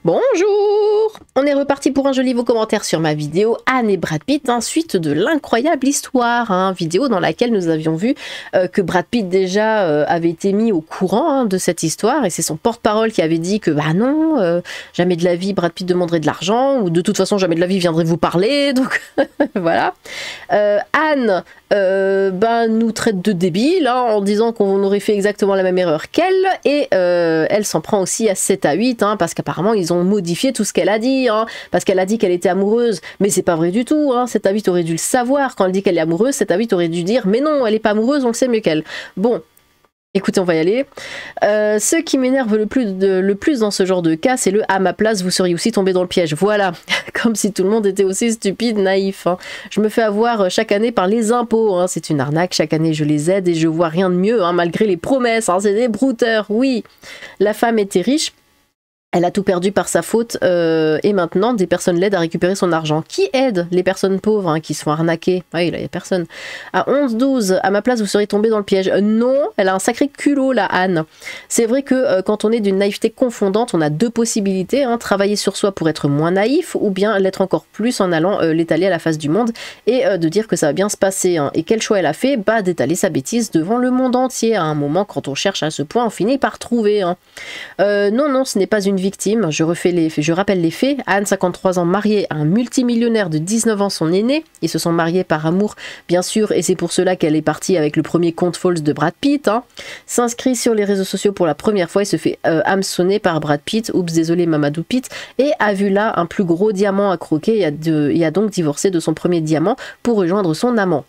Bonjour! On est reparti pour un joli beau commentaire sur ma vidéo Anne et Brad Pitt, suite de l'incroyable histoire, vidéo dans laquelle nous avions vu que Brad Pitt déjà avait été mis au courant de cette histoire, et c'est son porte-parole qui avait dit que bah non, jamais de la vie Brad Pitt demanderait de l'argent, ou de toute façon jamais de la vie viendrait vous parler, donc voilà. Anne nous traite de débiles en disant qu'on aurait fait exactement la même erreur qu'elle, et elle s'en prend aussi à 7 à 8 parce qu'apparemment ils ont modifié tout ce qu'elle a dit, parce qu'elle a dit qu'elle était amoureuse, mais c'est pas vrai du tout, 7 à 8 aurait dû le savoir. Quand elle dit qu'elle est amoureuse, 7 à 8 aurait dû dire mais non, elle est pas amoureuse, on le sait mieux qu'elle. Bon, écoutez, on va y aller. Ce qui m'énerve le plus dans ce genre de cas, c'est le « à ma place, vous seriez aussi tombé dans le piège ». Voilà, comme si tout le monde était aussi stupide, naïf. Je me fais avoir chaque année par les impôts. C'est une arnaque, chaque année je les aide et je vois rien de mieux, malgré les promesses. C'est des brouteurs, oui. La femme était riche. Elle a tout perdu par sa faute et maintenant des personnes l'aident à récupérer son argent. Qui aide les personnes pauvres qui se font arnaquer? Oui, là, il n'y a personne. À 11-12, à ma place, vous serez tombé dans le piège. Non, elle a un sacré culot, la Anne. C'est vrai que quand on est d'une naïveté confondante, on a deux possibilités. Travailler sur soi pour être moins naïf ou bien l'être encore plus en allant l'étaler à la face du monde et de dire que ça va bien se passer. Et quel choix elle a fait? D'étaler sa bêtise devant le monde entier. À un moment, quand on cherche à ce point, on finit par trouver. Non, ce n'est pas une victime, je rappelle les faits. Anne, 53 ans, mariée à un multimillionnaire de 19 ans, son aîné. Ils se sont mariés par amour, bien sûr, et c'est pour cela qu'elle est partie avec le premier compte false de Brad Pitt. S'inscrit sur les réseaux sociaux pour la première fois et se fait hameçonner par Brad Pitt, oups, désolé Mamadou Pitt, et a vu là un plus gros diamant à croquer et a donc divorcé de son premier diamant pour rejoindre son amant.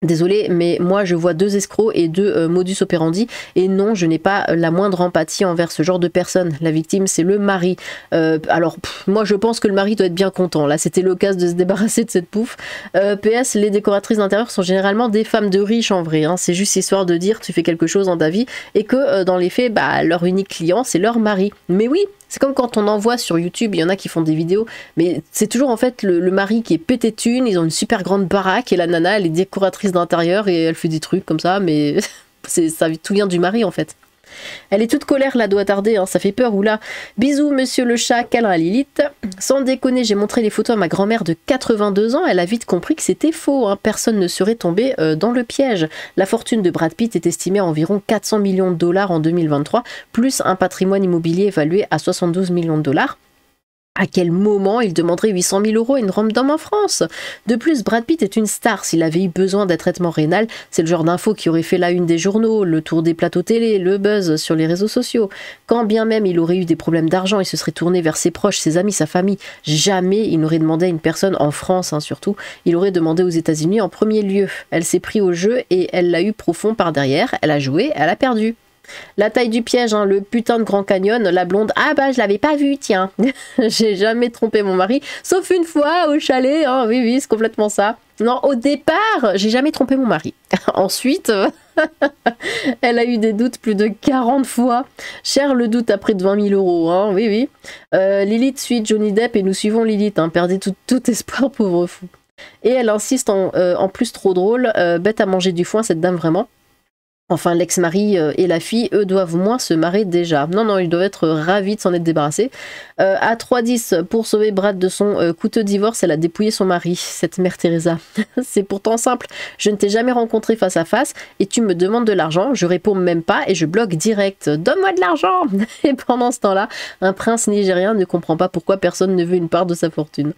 Désolée, mais moi je vois deux escrocs et deux modus operandi, et non, je n'ai pas la moindre empathie envers ce genre de personnes. La victime, c'est le mari. Moi je pense que le mari doit être bien content. Là, c'était l'occasion de se débarrasser de cette pouffe. PS, les décoratrices d'intérieur sont généralement des femmes de riches en vrai. C'est juste histoire de dire tu fais quelque chose dans ta vie, et que dans les faits, leur unique client, c'est leur mari. Mais oui, c'est comme quand on envoie sur YouTube, il y en a qui font des vidéos, mais c'est toujours en fait le mari qui est pété de thunes, ils ont une super grande baraque, et la nana, elle est décoratrice d'intérieur, et elle fait des trucs comme ça, mais tout vient du mari en fait. Elle est toute colère là, doit tarder, ça fait peur, oula. Bisous monsieur le chat, câlin Lilith. Sans déconner, j'ai montré les photos à ma grand-mère de 82 ans, elle a vite compris que c'était faux, personne ne serait tombé dans le piège. La fortune de Brad Pitt est estimée à environ 400 millions de dollars en 2023, plus un patrimoine immobilier évalué à 72 millions de dollars. À quel moment il demanderait 800 000 € à une rom d'homme en France? De plus, Brad Pitt est une star. S'il avait eu besoin d'un traitement rénal, c'est le genre d'info qui aurait fait la une des journaux, le tour des plateaux télé, le buzz sur les réseaux sociaux. Quand bien même il aurait eu des problèmes d'argent, il se serait tourné vers ses proches, ses amis, sa famille. Jamais il n'aurait demandé à une personne, en France surtout, il aurait demandé aux États-Unis en premier lieu. Elle s'est pris au jeu et elle l'a eu profond par derrière. Elle a joué, elle a perdu. La taille du piège, le putain de Grand Canyon, la blonde, je l'avais pas vu, tiens. J'ai jamais trompé mon mari, sauf une fois au chalet, oui, c'est complètement ça. Non, au départ, j'ai jamais trompé mon mari. Ensuite, elle a eu des doutes plus de 40 fois. Cher le doute à près de 20 000 €, oui. Lilith suit Johnny Depp et nous suivons Lilith, perdez tout espoir, pauvre fou. Et elle insiste en plus trop drôle, bête à manger du foin cette dame vraiment. Enfin, l'ex-mari et la fille, eux, doivent moins se marrer déjà. Non, ils doivent être ravis de s'en être débarrassés. À 3-10, pour sauver Brad de son coûteux divorce, elle a dépouillé son mari, cette mère Teresa. C'est pourtant simple. Je ne t'ai jamais rencontré face à face et tu me demandes de l'argent. Je réponds même pas et je bloque direct. Donne-moi de l'argent! Et pendant ce temps-là, un prince nigérien ne comprend pas pourquoi personne ne veut une part de sa fortune.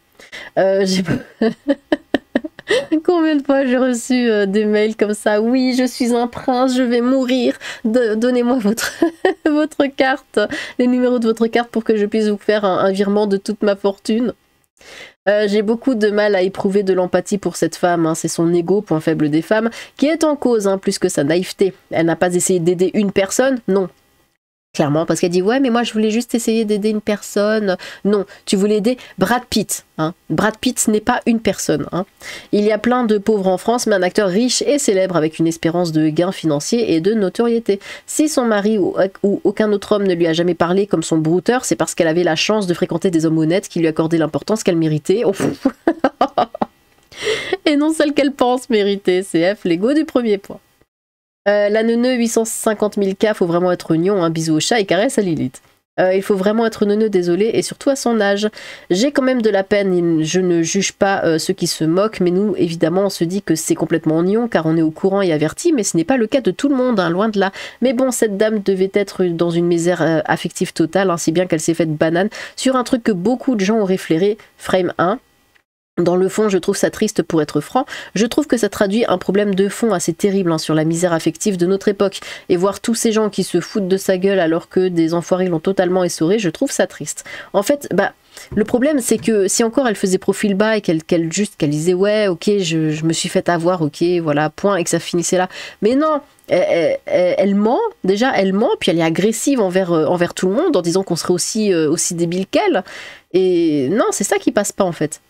Combien de fois j'ai reçu des mails comme ça? Oui, je suis un prince, je vais mourir. Donnez-moi votre carte, les numéros de votre carte pour que je puisse vous faire un virement de toute ma fortune. J'ai beaucoup de mal à éprouver de l'empathie pour cette femme. C'est son ego, point faible des femmes, qui est en cause, plus que sa naïveté. Elle n'a pas essayé d'aider une personne, non. Clairement, parce qu'elle dit ouais mais moi je voulais juste essayer d'aider une personne. Non, tu voulais aider Brad Pitt. Brad Pitt n'est pas une personne. Il y a plein de pauvres en France, mais un acteur riche et célèbre avec une espérance de gains financiers et de notoriété. Si son mari ou aucun autre homme ne lui a jamais parlé comme son brouteur, c'est parce qu'elle avait la chance de fréquenter des hommes honnêtes qui lui accordaient l'importance qu'elle méritait. Et non celle qu'elle pense mériter. CF, l'ego du premier point. La neuneu 850 000 K, faut vraiment être oignon, bisous au chat et caresse à Lilith. Il faut vraiment être neuneux, désolé, et surtout à son âge. J'ai quand même de la peine, je ne juge pas ceux qui se moquent, mais nous, évidemment, on se dit que c'est complètement nion, car on est au courant et averti, mais ce n'est pas le cas de tout le monde, hein, loin de là. Mais bon, cette dame devait être dans une misère affective totale, hein, si bien qu'elle s'est faite banane sur un truc que beaucoup de gens auraient flairé, frame 1. Dans le fond, je trouve ça triste pour être franc. Je trouve que ça traduit un problème de fond assez terrible hein, sur la misère affective de notre époque. Et voir tous ces gens qui se foutent de sa gueule alors que des enfoirés l'ont totalement essoré, je trouve ça triste. En fait, le problème c'est que si encore elle faisait profil bas et qu'elle disait ouais, ok, je me suis fait avoir, ok, voilà, point, et que ça finissait là. Mais non, elle ment, déjà elle ment, puis elle est agressive envers tout le monde en disant qu'on serait aussi débile qu'elle. Et non, c'est ça qui passe pas en fait.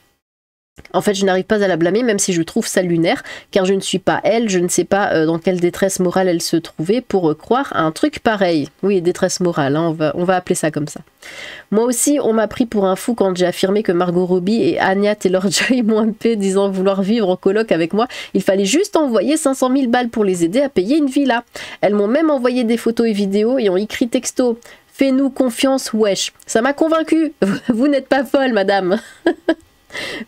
En fait, je n'arrive pas à la blâmer, même si je trouve ça lunaire, car je ne suis pas elle, je ne sais pas dans quelle détresse morale elle se trouvait pour croire à un truc pareil. Oui, détresse morale, hein, on va appeler ça comme ça. Moi aussi, on m'a pris pour un fou quand j'ai affirmé que Margot Robbie et Anya Taylor-Joy m'ont MP disant vouloir vivre en coloc avec moi. Il fallait juste envoyer 500 000 balles pour les aider à payer une villa. Elles m'ont même envoyé des photos et vidéos et ont écrit texto. Fais-nous confiance, wesh. Ça m'a convaincu. Vous n'êtes pas folle, madame.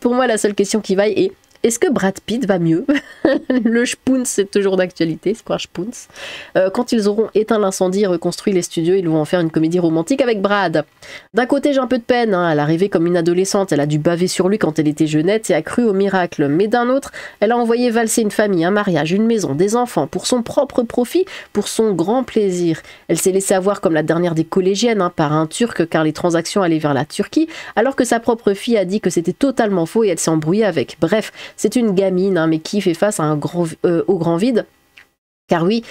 Pour moi, la seule question qui vaille est est-ce que Brad Pitt va mieux? Le Spoons, c'est toujours d'actualité, c'est quoi Spoons? Quand ils auront éteint l'incendie et reconstruit les studios, ils vont en faire une comédie romantique avec Brad. D'un côté, j'ai un peu de peine, hein, elle a rêvé comme une adolescente, elle a dû baver sur lui quand elle était jeunette et a cru au miracle. Mais d'un autre, elle a envoyé valser une famille, un mariage, une maison, des enfants, pour son propre profit, pour son grand plaisir. Elle s'est laissée avoir comme la dernière des collégiennes, hein, par un Turc, car les transactions allaient vers la Turquie, alors que sa propre fille a dit que c'était totalement faux et elle s'est embrouillée avec. Bref, c'est une gamine, hein, mais qui fait face à au grand vide. Car oui,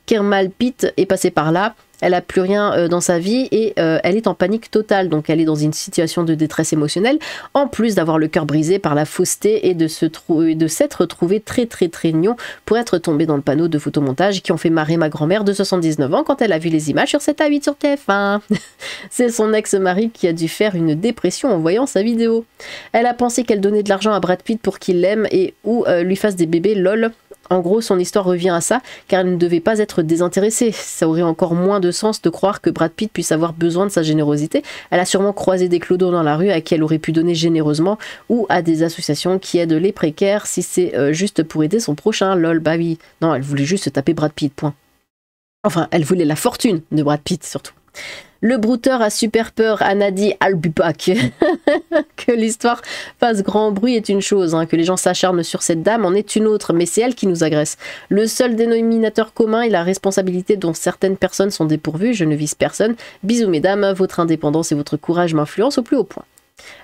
Kemal Pitt est passée par là, elle n'a plus rien dans sa vie et elle est en panique totale. Donc elle est dans une situation de détresse émotionnelle, en plus d'avoir le cœur brisé par la fausseté et de s'être trouvée très nion pour être tombée dans le panneau de photomontage qui ont fait marrer ma grand-mère de 79 ans quand elle a vu les images sur 7/8 sur TF1. C'est son ex-mari qui a dû faire une dépression en voyant sa vidéo. Elle a pensé qu'elle donnait de l'argent à Brad Pitt pour qu'il l'aime et ou lui fasse des bébés, lol. En gros, son histoire revient à ça, car elle ne devait pas être désintéressée. Ça aurait encore moins de sens de croire que Brad Pitt puisse avoir besoin de sa générosité. Elle a sûrement croisé des clodos dans la rue à qui elle aurait pu donner généreusement, ou à des associations qui aident les précaires si c'est juste pour aider son prochain, lol, bah oui. Non, elle voulait juste se taper Brad Pitt, point. Enfin, elle voulait la fortune de Brad Pitt, surtout. Le brouteur a super peur, Anadi Al-Bubak. Que l'histoire fasse grand bruit est une chose, hein, que les gens s'acharnent sur cette dame en est une autre, mais c'est elle qui nous agresse. Le seul dénominateur commun est la responsabilité dont certaines personnes sont dépourvues, je ne vise personne. Bisous mesdames, votre indépendance et votre courage m'influencent au plus haut point.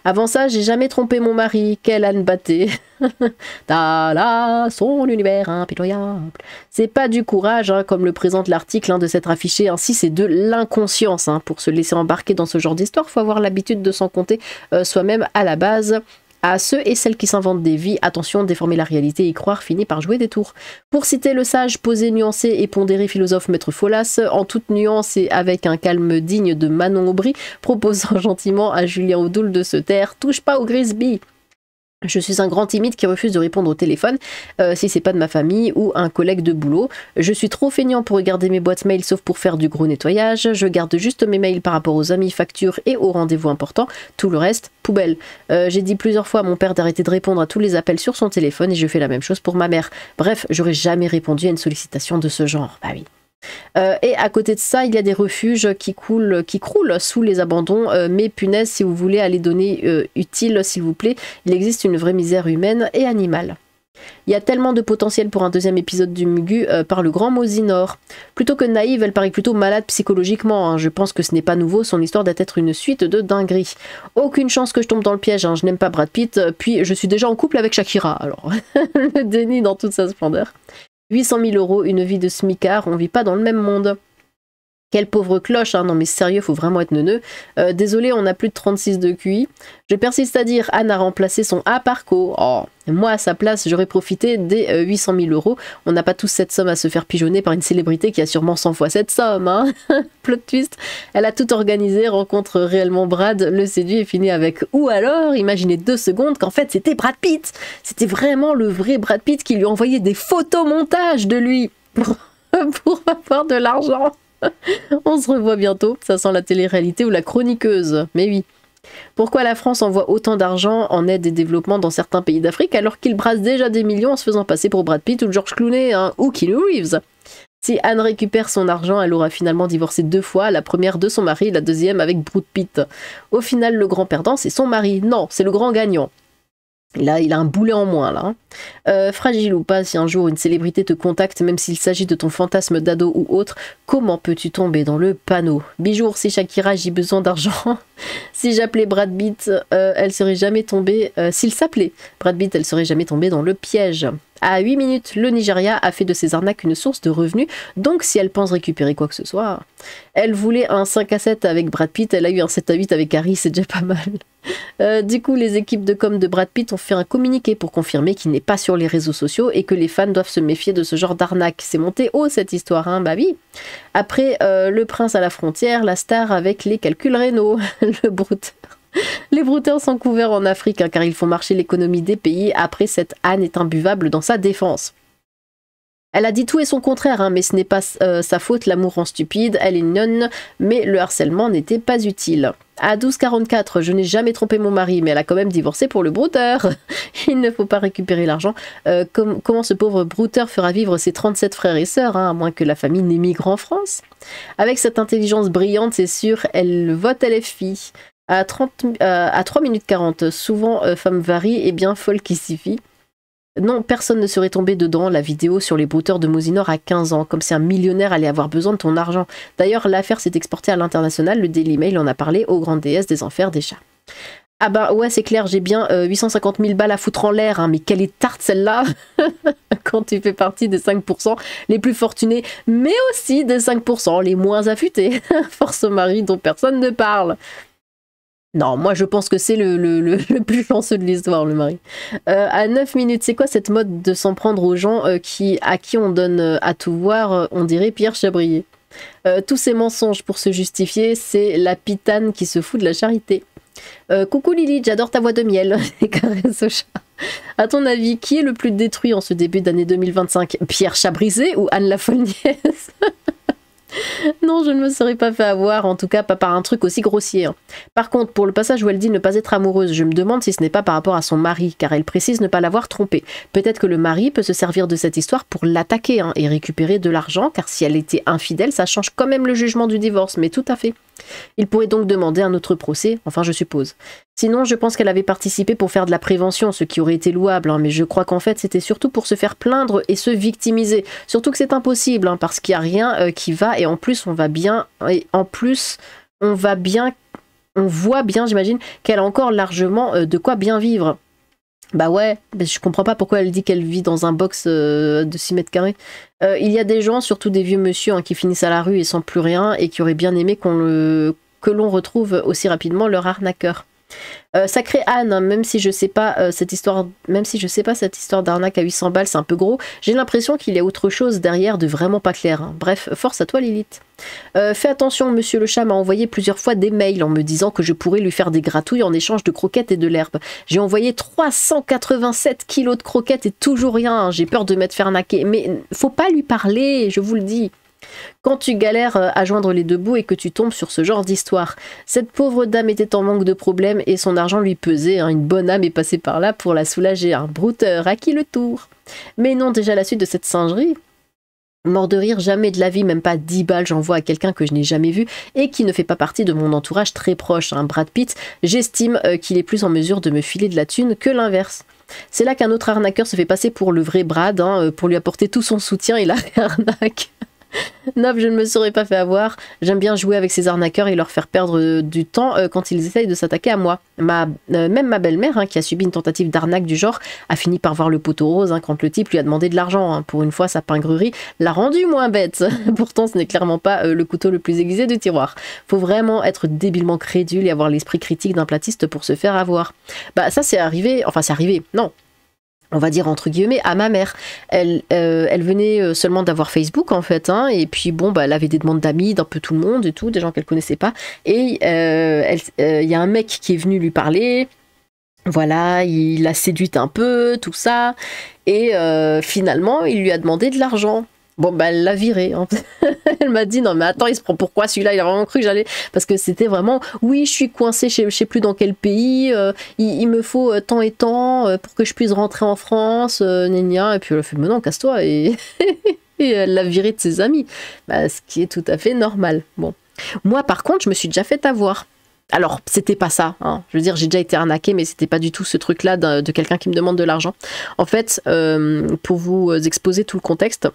Avant ça, j'ai jamais trompé mon mari, quelle âne batté. Tala, son univers impitoyable. C'est pas du courage, hein, comme le présente l'article, hein, de s'être affiché, ainsi c'est de l'inconscience. Hein. Pour se laisser embarquer dans ce genre d'histoire, faut avoir l'habitude de s'en compter soi-même à la base. À ceux et celles qui s'inventent des vies, attention, déformer la réalité et y croire finit par jouer des tours. Pour citer le sage, posé, nuancé et pondéré philosophe Maître Folas, en toute nuance et avec un calme digne de Manon Aubry, proposant gentiment à Julien Audoul de se taire, touche pas au Grisby. Je suis un grand timide qui refuse de répondre au téléphone si c'est pas de ma famille ou un collègue de boulot. Je suis trop feignant pour regarder mes boîtes mail sauf pour faire du gros nettoyage. Je garde juste mes mails par rapport aux amis, factures et aux rendez-vous importants. Tout le reste, poubelle. J'ai dit plusieurs fois à mon père d'arrêter de répondre à tous les appels sur son téléphone et je fais la même chose pour ma mère. Bref, j'aurais jamais répondu à une sollicitation de ce genre. Bah oui. Et à côté de ça, il y a des refuges qui croulent sous les abandons, mais punaise, si vous voulez aller donner utile, s'il vous plaît, il existe une vraie misère humaine et animale. Il y a tellement de potentiel pour un deuxième épisode du Mugu par le grand Mosinor. Plutôt que naïve, elle paraît plutôt malade psychologiquement, hein. Je pense que ce n'est pas nouveau, son histoire doit être une suite de dingueries. Aucune chance que je tombe dans le piège, hein. Je n'aime pas Brad Pitt, puis je suis déjà en couple avec Shakira, alors le déni dans toute sa splendeur. 800 000 €, une vie de smicard, on vit pas dans le même monde. Quelle pauvre cloche, hein. Non mais sérieux, faut vraiment être neuneux. Désolé, on a plus de 36 de QI. Je persiste à dire, Anne a remplacé son A par Co. Oh, moi à sa place, j'aurais profité des 800 000 €. On n'a pas tous cette somme à se faire pigeonner par une célébrité qui a sûrement 100 fois cette somme, hein. Plot twist, elle a tout organisé, rencontre réellement Brad, le séduit et finit avec ou alors, imaginez 2 secondes qu'en fait c'était Brad Pitt. C'était vraiment le vrai Brad Pitt qui lui envoyait des photomontages de lui pour avoir de l'argent. On se revoit bientôt, ça sent la télé-réalité ou la chroniqueuse, mais oui. Pourquoi la France envoie autant d'argent en aide et développement dans certains pays d'Afrique alors qu'il brasse déjà des millions en se faisant passer pour Brad Pitt ou George Clooney, hein, ou Keanu Reeves? Si Anne récupère son argent, elle aura finalement divorcé 2 fois, la première de son mari, la deuxième avec Brad Pitt. Au final, le grand perdant, c'est son mari. Non, c'est le grand gagnant. Là, il a un boulet en moins, là. Fragile ou pas, si un jour une célébrité te contacte, même s'il s'agit de ton fantasme d'ado ou autre, comment peux-tu tomber dans le panneau? Bijour, si Shakira, j'ai besoin d'argent. Si j'appelais Brad Pitt, elle serait jamais tombée... S'il s'appelait Brad Pitt, elle serait jamais tombée dans le piège. À 8 minutes, le Nigeria a fait de ses arnaques une source de revenus, donc si elle pense récupérer quoi que ce soit... Elle voulait un 5 à 7 avec Brad Pitt, elle a eu un 7 à 8 avec Harry, c'est déjà pas mal. Du coup, les équipes de com de Brad Pitt ont fait un communiqué pour confirmer qu'il n'est pas sur les réseaux sociaux et que les fans doivent se méfier de ce genre d'arnaque. C'est monté haut cette histoire, hein, bah oui. Après, le prince à la frontière, la star avec les calculs rénaux, le brouteur. Les brouteurs sont couverts en Afrique, hein, car ils font marcher l'économie des pays. Après, cette Anne est imbuvable dans sa défense. Elle a dit tout et son contraire, hein, mais ce n'est pas sa faute, l'amour rend stupide, elle est nonne, mais le harcèlement n'était pas utile. À 12h44, je n'ai jamais trompé mon mari, mais elle a quand même divorcé pour le brouteur. Il ne faut pas récupérer l'argent. Comment ce pauvre brouteur fera vivre ses 37 frères et sœurs, hein, à moins que la famille n'émigre en France? Avec cette intelligence brillante, c'est sûr, elle vote LFI. À 3 minutes 40, souvent femme varie et bien folle qui s'y fit. Non, personne ne serait tombé dedans, la vidéo sur les brouteurs de Mosinor à 15 ans, comme si un millionnaire allait avoir besoin de ton argent. D'ailleurs, l'affaire s'est exportée à l'international, le Daily Mail en a parlé aux grandes déesses des enfers des chats. Ah bah ouais, c'est clair, j'ai bien 850 000 balles à foutre en l'air, hein, mais quelle est tarte celle-là. Quand tu fais partie des 5% les plus fortunés, mais aussi des 5% les moins affûtés. Force au mari dont personne ne parle. Non, moi je pense que c'est le plus chanceux de l'histoire, le mari. À 9 minutes, c'est quoi cette mode de s'en prendre aux gens à qui on donne à tout voir, on dirait Pierre Chabrier. Tous ces mensonges pour se justifier, c'est la pitane qui se fout de la charité. Coucou Lily, j'adore ta voix de miel, et caresse au chat. À ton avis, qui est le plus détruit en ce début d'année 2025? Pierre Chabrisé ou Anne la Folle-Nièce? Non, je ne me serais pas fait avoir, en tout cas pas par un truc aussi grossier. Hein. Par contre, pour le passage où elle dit ne pas être amoureuse, je me demande si ce n'est pas par rapport à son mari, car elle précise ne pas l'avoir trompé. Peut-être que le mari peut se servir de cette histoire pour l'attaquer hein, et récupérer de l'argent, car si elle était infidèle, ça change quand même le jugement du divorce, mais tout à fait. Il pourrait donc demander un autre procès, enfin je suppose. Sinon, je pense qu'elle avait participé pour faire de la prévention, ce qui aurait été louable, hein, mais je crois qu'en fait c'était surtout pour se faire plaindre et se victimiser. Surtout que c'est impossible, hein, parce qu'il n'y a rien qui va, et en plus on va bien, on voit bien, j'imagine, qu'elle a encore largement de quoi bien vivre. Bah ouais, je comprends pas pourquoi elle dit qu'elle vit dans un box de 6 mètres carrés. Il y a des gens, surtout des vieux monsieur, hein, qui finissent à la rue et sans plus rien, et qui auraient bien aimé que l'on retrouve aussi rapidement leur arnaqueur. Sacré Anne, hein, même si je sais pas cette histoire d'arnaque à 800 balles, c'est un peu gros, j'ai l'impression qu'il y a autre chose derrière de vraiment pas clair. Hein. Bref, force à toi Lilith. Fais attention, monsieur le chat m'a envoyé plusieurs fois des mails en me disant que je pourrais lui faire des gratouilles en échange de croquettes et de l'herbe. J'ai envoyé 387 kilos de croquettes et toujours rien, hein. J'ai peur de m'être fait arnaquer, mais faut pas lui parler, je vous le dis. Quand tu galères à joindre les deux bouts et que tu tombes sur ce genre d'histoire. Cette pauvre dame était en manque de problèmes et son argent lui pesait. Hein. Une bonne âme est passée par là pour la soulager. Un brouteur, à qui le tour? Mais non, déjà la suite de cette singerie. Mort de rire, jamais de la vie, même pas 10 balles, j'envoie à quelqu'un que je n'ai jamais vu et qui ne fait pas partie de mon entourage très proche. Hein. Brad Pitt, j'estime qu'il est plus en mesure de me filer de la thune que l'inverse. C'est là qu'un autre arnaqueur se fait passer pour le vrai Brad, hein, pour lui apporter tout son soutien et la réarnaque. Nob, je ne me serais pas fait avoir. J'aime bien jouer avec ces arnaqueurs et leur faire perdre du temps quand ils essayent de s'attaquer à moi. Même ma belle-mère, hein, qui a subi une tentative d'arnaque du genre, a fini par voir le poteau rose hein, quand le type lui a demandé de l'argent. Hein. Pour une fois, sa pingrerie l'a rendu moins bête. Pourtant, ce n'est clairement pas le couteau le plus aiguisé du tiroir. Faut vraiment être débilement crédule et avoir l'esprit critique d'un platiste pour se faire avoir. Bah ça, c'est arrivé. Enfin, c'est arrivé. Non. On va dire entre guillemets à ma mère. Elle venait seulement d'avoir Facebook en fait, hein, et puis bon bah elle avait des demandes d'amis d'un peu tout le monde et tout, des gens qu'elle connaissait pas. Et y a un mec qui est venu lui parler. Voilà, il l'a séduite un peu, tout ça, et finalement il lui a demandé de l'argent. Bon, bah, elle l'a viré, hein. Elle m'a dit, non, mais attends, il se prend pourquoi celui-là? Il a vraiment cru que j'allais... Parce que c'était vraiment, oui, je suis coincée, je sais plus dans quel pays, il me faut tant et tant pour que je puisse rentrer en France, gna gna. Et puis elle a fait, mais non, casse-toi. Et... et elle l'a viré de ses amis. Bah, ce qui est tout à fait normal. Bon. Moi, par contre, je me suis déjà fait avoir. Alors, c'était pas ça, hein. Je veux dire, j'ai déjà été arnaquée, mais c'était pas du tout ce truc-là de quelqu'un qui me demande de l'argent. En fait, pour vous exposer tout le contexte,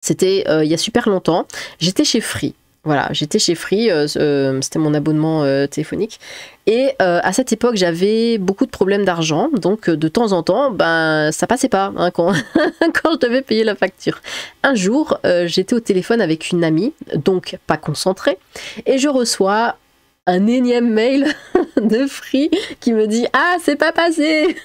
c'était il y a super longtemps. J'étais chez Free. Voilà, j'étais chez Free, c'était mon abonnement téléphonique. Et à cette époque, j'avais beaucoup de problèmes d'argent. Donc, de temps en temps, ben, ça passait pas, hein, quand, quand je devais payer la facture. Un jour, j'étais au téléphone avec une amie, donc pas concentrée. Et je reçois un énième mail de Free qui me dit « Ah, c'est pas passé !»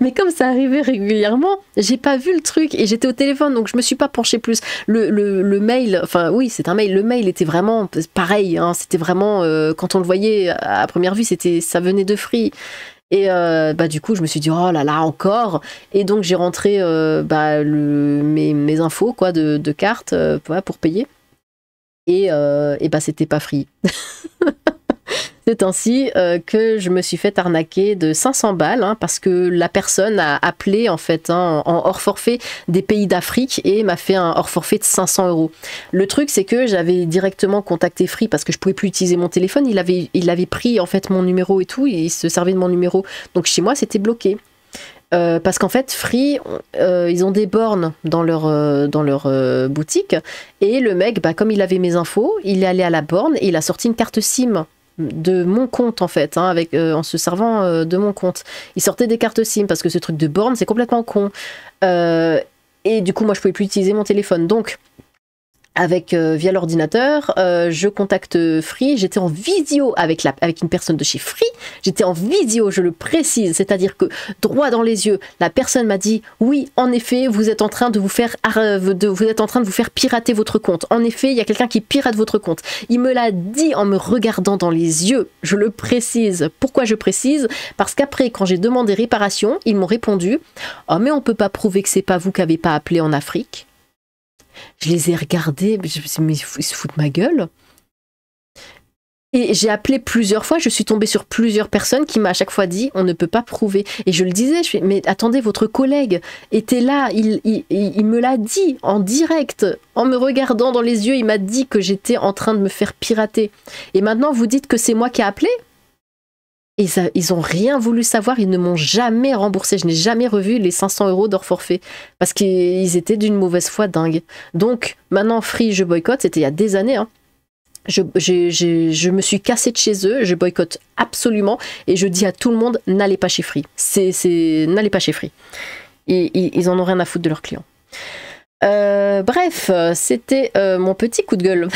Mais comme ça arrivait régulièrement, j'ai pas vu le truc et j'étais au téléphone, donc je me suis pas penchée plus. Le mail, enfin oui, c'est un mail. Le mail était vraiment pareil, hein, c'était vraiment quand on le voyait à première vue, ça venait de Free. Et bah du coup, je me suis dit oh là là encore. Et donc j'ai rentré mes infos quoi de carte pour payer. Et bah c'était pas Free. C'est ainsi que je me suis fait arnaquer de 500 balles, hein, parce que la personne a appelé en fait, hein, en hors forfait des pays d'Afrique et m'a fait un hors forfait de 500 €. Le truc, c'est que j'avais directement contacté Free parce que je pouvais plus utiliser mon téléphone. Il avait pris en fait mon numéro et tout, et il se servait de mon numéro. Donc chez moi, c'était bloqué. Parce qu'en fait, Free, ils ont des bornes dans leur boutique, et le mec, bah, comme il avait mes infos, il est allé à la borne et il a sorti une carte SIM de mon compte en fait, hein, en se servant de mon compte. Il sortait des cartes SIM parce que ce truc de borne, c'est complètement con. Et du coup, moi, je pouvais plus utiliser mon téléphone. Donc, via l'ordinateur, je contacte Free. J'étais en visio avec une personne de chez Free. J'étais en visio, je le précise, c'est-à-dire que droit dans les yeux, la personne m'a dit oui, en effet, vous êtes en train de vous faire pirater votre compte. En effet, il y a quelqu'un qui pirate votre compte. Il me l'a dit en me regardant dans les yeux. Je le précise. Pourquoi je précise? Parce qu'après, quand j'ai demandé réparation, ils m'ont répondu oh mais on peut pas prouver que c'est pas vous qui avez pas appelé en Afrique. Je les ai regardés, je me suis dit, mais ils se foutent de ma gueule. Et j'ai appelé plusieurs fois, je suis tombée sur plusieurs personnes qui m'ont à chaque fois dit, on ne peut pas prouver. Et je le disais, je fais, mais attendez, votre collègue était là, il me l'a dit en direct, en me regardant dans les yeux, il m'a dit que j'étais en train de me faire pirater. Et maintenant, vous dites que c'est moi qui ai appelé ? Et ils ont rien voulu savoir, ils ne m'ont jamais remboursé. Je n'ai jamais revu les 500 € d'hors forfait parce qu'ils étaient d'une mauvaise foi dingue. Donc maintenant Free, je boycotte. C'était il y a des années, hein. Je me suis cassée de chez eux. Je boycotte absolument et je dis à tout le monde n'allez pas chez Free. N'allez pas chez Free. Ils en ont rien à foutre de leurs clients. Bref, c'était mon petit coup de gueule.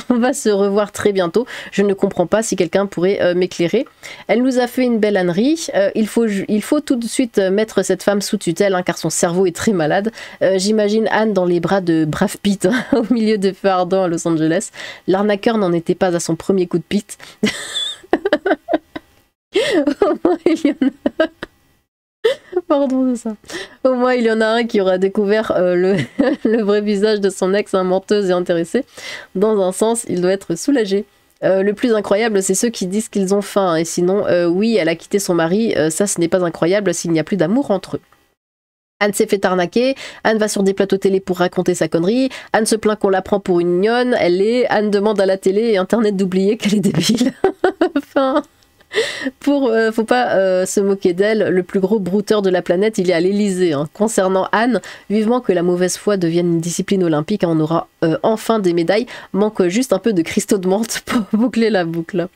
On va se revoir très bientôt. Je ne comprends pas si quelqu'un pourrait m'éclairer. Elle nous a fait une belle ânerie. Il faut tout de suite mettre cette femme sous tutelle, hein, car son cerveau est très malade. J'imagine Anne dans les bras de Brad Pitt, hein, au milieu des feux ardents à Los Angeles. L'arnaqueur n'en était pas à son premier coup de pite. Au moins, il y en a... Pardon de ça. Au moins, il y en a un qui aura découvert le vrai visage de son ex, hein, menteuse et intéressée. Dans un sens, il doit être soulagé. Le plus incroyable, c'est ceux qui disent qu'ils ont faim. Et sinon, oui, elle a quitté son mari. Ça, ce n'est pas incroyable s'il n'y a plus d'amour entre eux. Anne s'est fait arnaquer. Anne va sur des plateaux télé pour raconter sa connerie. Anne se plaint qu'on la prend pour une gnonne. Anne demande à la télé et Internet d'oublier qu'elle est débile. Enfin... faut pas se moquer d'elle, le plus gros brouteur de la planète, il est à l'Elysée. Hein. Concernant Anne, vivement que la mauvaise foi devienne une discipline olympique, hein, on aura enfin des médailles. Manque juste un peu de cristaux de menthe pour boucler la boucle.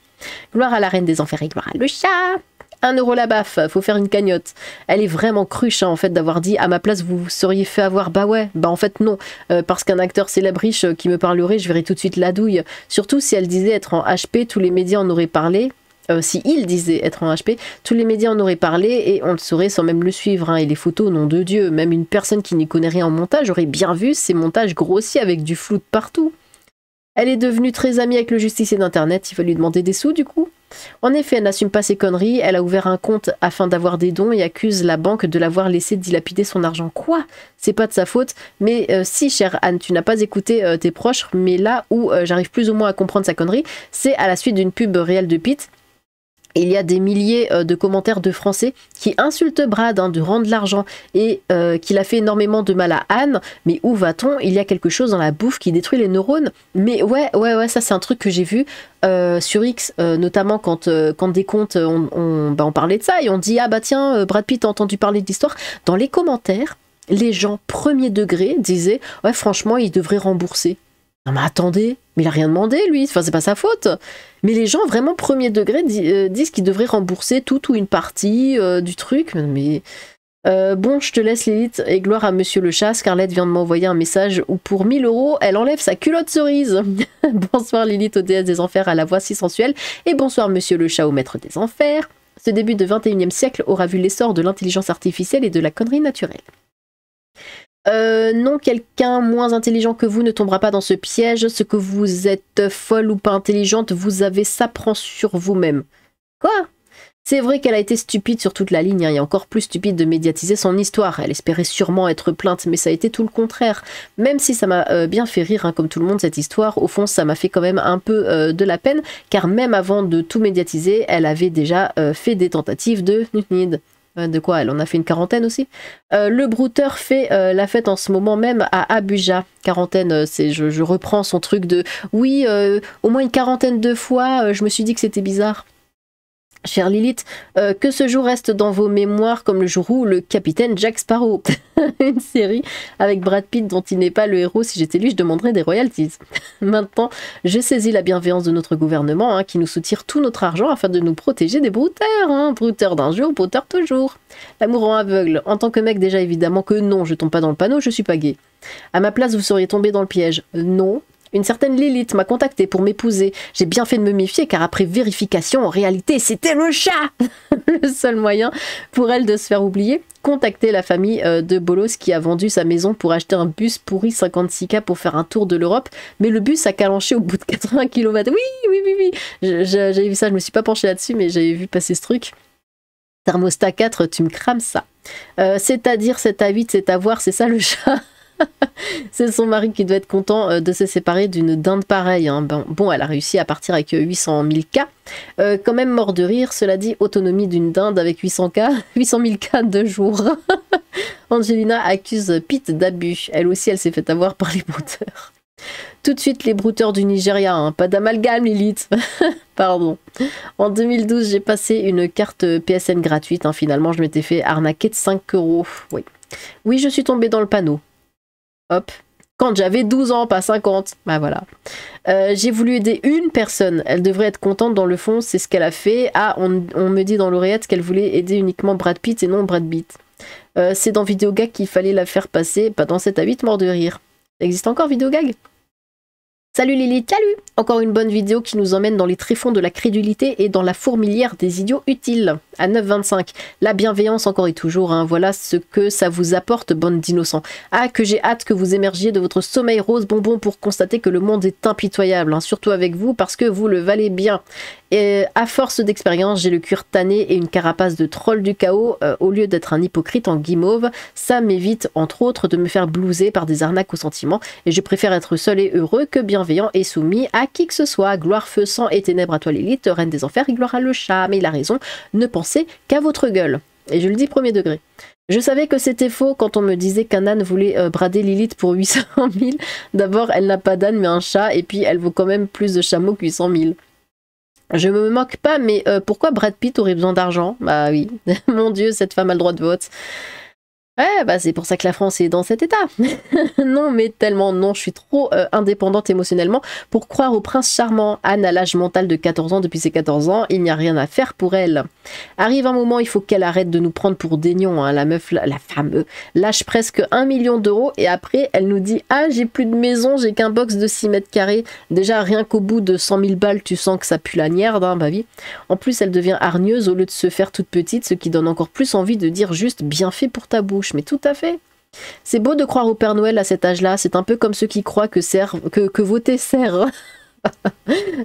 Gloire à la reine des enfers et gloire à le chat. 1 € la baffe, faut faire une cagnotte. Elle est vraiment cruche, hein, en fait, d'avoir dit à ma place vous seriez fait avoir. Bah ouais, bah en fait non, parce qu'un acteur célèbre riche qui me parlerait, je verrais tout de suite la douille. Surtout si elle disait être en HP, tous les médias en auraient parlé. Si il disait être en HP, tous les médias en auraient parlé et on le saurait sans même le suivre. Hein. Et les photos, nom de Dieu, même une personne qui n'y connaît rien en montage aurait bien vu ces montages grossiers avec du flou de partout. Elle est devenue très amie avec le justicier d'internet, il va lui demander des sous du coup. En effet, elle n'assume pas ses conneries, elle a ouvert un compte afin d'avoir des dons et accuse la banque de l'avoir laissé dilapider son argent. Quoi? C'est pas de sa faute. Mais si, chère Anne, tu n'as pas écouté tes proches, mais là où j'arrive plus ou moins à comprendre sa connerie, c'est à la suite d'une pub réelle de Pete. Il y a des milliers de commentaires de Français qui insultent Brad de rendre l'argent et qu'il a fait énormément de mal à Anne. Mais où va-t-on? Il y a quelque chose dans la bouffe qui détruit les neurones. Mais ouais, ça c'est un truc que j'ai vu sur X, notamment quand des comptes on parlait de ça et on dit ah bah tiens, Brad Pitt a entendu parler de l'histoire. Dans les commentaires, les gens premier degré disaient ouais franchement il devrait rembourser. Non mais attendez, mais il a rien demandé lui, enfin c'est pas sa faute. Mais les gens vraiment premier degré disent qu'ils devraient rembourser tout ou une partie du truc. Mais bon, je te laisse Lilith et gloire à Monsieur le Chat. Scarlett vient de m'envoyer un message où pour 1000 €, elle enlève sa culotte cerise. Bonsoir Lilith aux déesses des enfers à la voix si sensuelle et bonsoir Monsieur le Chat au maître des enfers. Ce début de 21e siècle aura vu l'essor de l'intelligence artificielle et de la connerie naturelle. Non, quelqu'un moins intelligent que vous ne tombera pas dans ce piège. Ce que vous êtes folle ou pas intelligente, vous avez ça prend sur vous-même. Quoi? C'est vrai qu'elle a été stupide sur toute la ligne, et encore plus stupide de médiatiser son histoire. Elle espérait sûrement être plainte, mais ça a été tout le contraire. Même si ça m'a bien fait rire, comme tout le monde, cette histoire, au fond, ça m'a fait quand même un peu de la peine, car même avant de tout médiatiser, elle avait déjà fait des tentatives de nude. De quoi? Elle en a fait une quarantaine aussi. Le brouteur fait la fête en ce moment même à Abuja. Quarantaine, je reprends son truc de oui, au moins une quarantaine de fois, je me suis dit que c'était bizarre. Chère Lilith, que ce jour reste dans vos mémoires comme le jour où le capitaine Jack Sparrow. Une série avec Brad Pitt dont il n'est pas le héros. Si j'étais lui, je demanderais des royalties. Maintenant, je saisis la bienveillance de notre gouvernement qui nous soutire tout notre argent afin de nous protéger des brouteurs. Brouteurs d'un jour, brouteurs toujours. L'amour en aveugle. En tant que mec, déjà évidemment que non, je tombe pas dans le panneau, je suis pas gay. À ma place, vous seriez tombé dans le piège. Non. Une certaine Lilith m'a contacté pour m'épouser. J'ai bien fait de me méfier car après vérification, en réalité, c'était le chat. Le seul moyen pour elle de se faire oublier, contacter la famille de Bolos qui a vendu sa maison pour acheter un bus pourri 56K pour faire un tour de l'Europe. Mais le bus a calanché au bout de 80 km. Oui. J'avais vu ça, je me suis pas penchée là-dessus, mais j'avais vu passer ce truc. Thermostat 4, tu me crames ça. C'est-à-dire, c'est à 8, c'est à voir, c'est ça le chat. C'est son mari qui doit être content de se séparer d'une dinde pareille. Bon, elle a réussi à partir avec 800 000 K. Quand même mort de rire, cela dit, autonomie d'une dinde avec 800 000 K de jour. Angelina accuse Pete d'abus. Elle aussi, elle s'est fait avoir par les brouteurs. Tout de suite, les brouteurs du Nigeria. Pas d'amalgame, Lilith. Pardon. En 2012, j'ai passé une carte PSN gratuite. Finalement, je m'étais fait arnaquer de 5 €. Oui, je suis tombée dans le panneau. Hop, quand j'avais 12 ans, pas 50. Bah voilà. J'ai voulu aider une personne. Elle devrait être contente dans le fond, c'est ce qu'elle a fait. Ah, on me dit dans l'oreillette qu'elle voulait aider uniquement Brad Pitt et non Brad Pitt. C'est dans Vidéogag qu'il fallait la faire passer, pas dans 7 à 8 morts de rire. Ça existe encore Vidéogag? Salut Lilith, salut! Encore une bonne vidéo qui nous emmène dans les tréfonds de la crédulité et dans la fourmilière des idiots utiles. À 9,25. La bienveillance encore et toujours, voilà ce que ça vous apporte, bande d'innocents. Ah, que j'ai hâte que vous émergiez de votre sommeil rose bonbon pour constater que le monde est impitoyable, surtout avec vous parce que vous le valez bien. Et à force d'expérience, j'ai le cuir tanné et une carapace de troll du chaos. Au lieu d'être un hypocrite en guimauve, ça m'évite entre autres de me faire blouser par des arnaques aux sentiments et je préfère être seul et heureux que bienveillant et soumis à qui que ce soit. Gloire, feu, sang et ténèbres à toi Lilith, reine des enfers et gloire à le chat. Mais il a raison, ne pensez qu'à votre gueule. Et je le dis premier degré. Je savais que c'était faux quand on me disait qu'un âne voulait brader Lilith pour 800 000. D'abord, elle n'a pas d'âne mais un chat et puis elle vaut quand même plus de chameaux que 800 000. Je me moque pas, mais pourquoi Brad Pitt aurait besoin d'argent? Bah oui, mon Dieu, cette femme a le droit de vote. Ouais, bah c'est pour ça que la France est dans cet état. Non, mais tellement non, je suis trop indépendante émotionnellement pour croire au prince charmant. Anne a l'âge mental de 14 ans depuis ses 14 ans, il n'y a rien à faire pour elle. Arrive un moment, il faut qu'elle arrête de nous prendre pour des nions. La meuf, la femme, lâche presque 1 million d'euros et après elle nous dit « Ah, j'ai plus de maison, j'ai qu'un box de 6 mètres carrés. » Déjà, rien qu'au bout de 100 000 balles, tu sens que ça pue la merde, bah oui. En plus, elle devient hargneuse au lieu de se faire toute petite, ce qui donne encore plus envie de dire juste « Bien fait pour ta bouche ». Mais tout à fait. C'est beau de croire au Père Noël à cet âge-là. C'est un peu comme ceux qui croient que voter sert.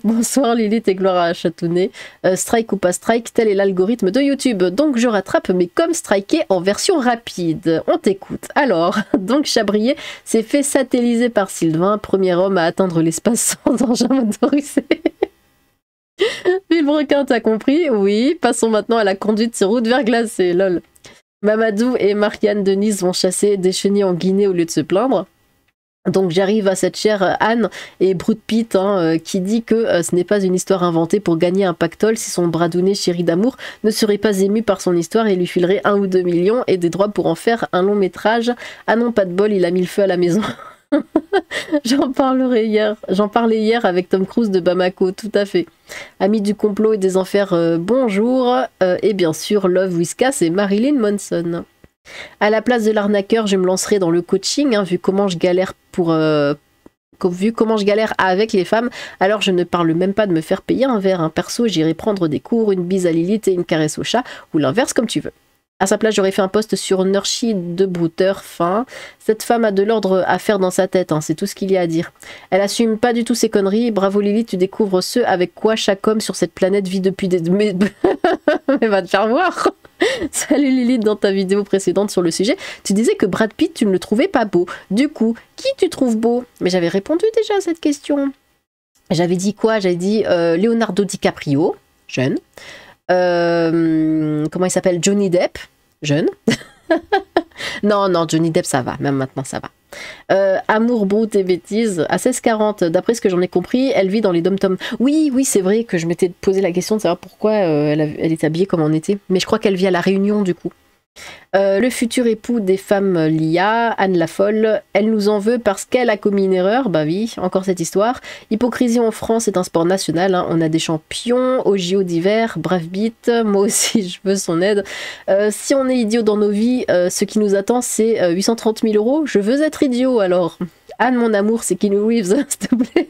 Bonsoir Lilith et gloire à Chatounet. Strike ou pas strike, tel est l'algorithme de YouTube. Donc je rattrape mes comme strikés en version rapide. On t'écoute. Alors, donc Chabrier s'est fait satelliser par Sylvain, premier homme à atteindre l'espace sans engin motorisé. Villebrequin, t'as compris? Oui, passons maintenant à la conduite sur route verglacée, lol. Mamadou et Marianne Denise vont chasser des chenilles en Guinée au lieu de se plaindre. Donc j'arrive à cette chère Anne et Brute Pitt qui dit que ce n'est pas une histoire inventée pour gagner un pactole si son bradounet chéri d'amour ne serait pas ému par son histoire et lui filerait 1 ou 2 millions et des droits pour en faire un long métrage. Ah non, pas de bol, il a mis le feu à la maison. J'en parlais hier avec Tom Cruise de Bamako, tout à fait. Amis du complot et des enfers, bonjour. Et bien sûr, Love Whiskas et Marilyn Manson. À la place de l'arnaqueur, je me lancerai dans le coaching, vu comment je galère avec les femmes, alors je ne parle même pas de me faire payer un verre. Perso, j'irai prendre des cours, une bise à Lilith et une caresse au chat, ou l'inverse comme tu veux. À sa place, j'aurais fait un post sur Nurshi de brouteur fin. Cette femme a de l'ordre à faire dans sa tête, c'est tout ce qu'il y a à dire. Elle assume pas du tout ses conneries. Bravo Lilith, tu découvres ce avec quoi chaque homme sur cette planète vit depuis des... Mais va te faire voir. Salut Lilith, dans ta vidéo précédente sur le sujet, tu disais que Brad Pitt, tu ne le trouvais pas beau. Du coup, qui tu trouves beau? Mais j'avais répondu déjà à cette question. J'avais dit quoi? J'avais dit Leonardo DiCaprio, jeune. Comment il s'appelle? Johnny Depp, jeune. non, Johnny Depp, ça va. Même maintenant, ça va. Amour, brute et bêtise. À 16h40, d'après ce que j'en ai compris, elle vit dans les dom-toms. Oui, c'est vrai que je m'étais posé la question de savoir pourquoi elle est habillée comme en été. Mais je crois qu'elle vit à La Réunion, du coup. Le futur époux des femmes Lia, Anne la folle, elle nous en veut parce qu'elle a commis une erreur. Bah oui, encore cette histoire. Hypocrisie en France est un sport national, on a des champions au JO d'hiver, brave beat, moi aussi je veux son aide. Si on est idiot dans nos vies, ce qui nous attend c'est 830 000 €. Je veux être idiot alors. Anne mon amour, c'est Keanu Reeves, s'il te plaît.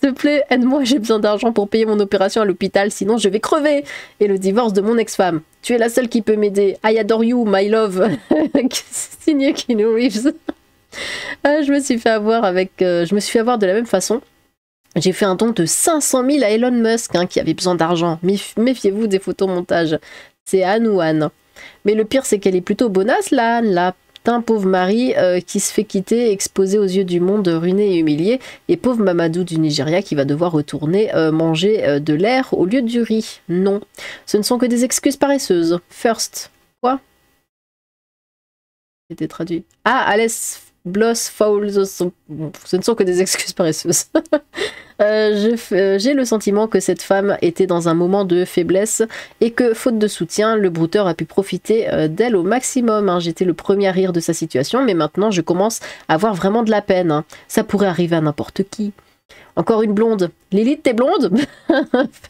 S'il te plaît, aide-moi, j'ai besoin d'argent pour payer mon opération à l'hôpital, sinon je vais crever. Et le divorce de mon ex-femme. Tu es la seule qui peut m'aider. I adore you, my love. Signé Keanu Reeves. Je me suis fait avoir de la même façon. J'ai fait un don de 500 000 à Elon Musk, qui avait besoin d'argent. Méfiez-vous des photomontages. C'est Anne ou Anne. Mais le pire, c'est qu'elle est plutôt bonasse, la Anne, là. Un pauvre mari qui se fait quitter, exposé aux yeux du monde, ruiné et humilié, et pauvre Mamadou du Nigeria qui va devoir retourner manger de l'air au lieu du riz. Non, ce ne sont que des excuses paresseuses. First. Quoi? C'était traduit. Ah, Alice Bloss Fowls, ce ne sont que des excuses paresseuses. J'ai le sentiment que cette femme était dans un moment de faiblesse et que, faute de soutien, le brouteur a pu profiter d'elle au maximum. J'étais le premier à rire de sa situation, mais maintenant je commence à avoir vraiment de la peine. Ça pourrait arriver à n'importe qui. Encore une blonde. Lilith, t'es blonde?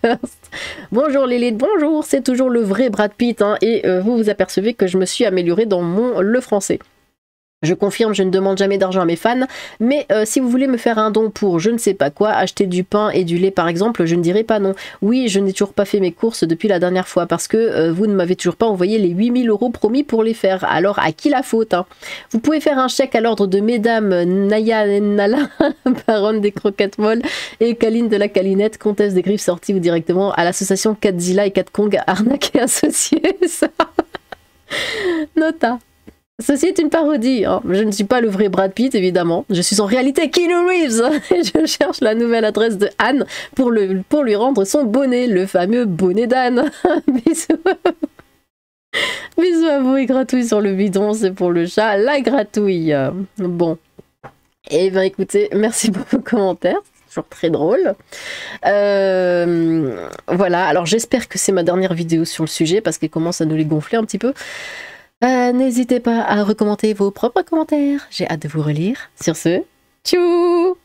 First. Bonjour Lilith, bonjour. C'est toujours le vrai Brad Pitt, et vous vous apercevez que je me suis améliorée dans le français. Je confirme, je ne demande jamais d'argent à mes fans, mais si vous voulez me faire un don pour je ne sais pas quoi, acheter du pain et du lait par exemple, je ne dirai pas non. Oui, je n'ai toujours pas fait mes courses depuis la dernière fois parce que vous ne m'avez toujours pas envoyé les 8 000 € promis pour les faire. Alors à qui la faute? Vous pouvez faire un chèque à l'ordre de mesdames Naya et Nala, baronne des croquettes molles, et Kaline de la Calinette, comtesse des griffes sorties, ou directement à l'association Catzilla et Cat Kong, arnaque et associés. Ça. Nota. Ceci est une parodie. Je ne suis pas le vrai Brad Pitt, évidemment. Je suis en réalité Keanu Reeves. Et je cherche la nouvelle adresse de Anne pour lui rendre son bonnet, le fameux bonnet d'Anne. Bisous. Bisous à vous et gratouille sur le bidon, c'est pour le chat. La gratouille. Bon. Et bien écoutez, merci pour vos commentaires. C'est toujours très drôle. Voilà, alors j'espère que c'est ma dernière vidéo sur le sujet parce qu'elle commence à nous les gonfler un petit peu. N'hésitez pas à recommander vos propres commentaires. J'ai hâte de vous relire. Sur ce, tchou!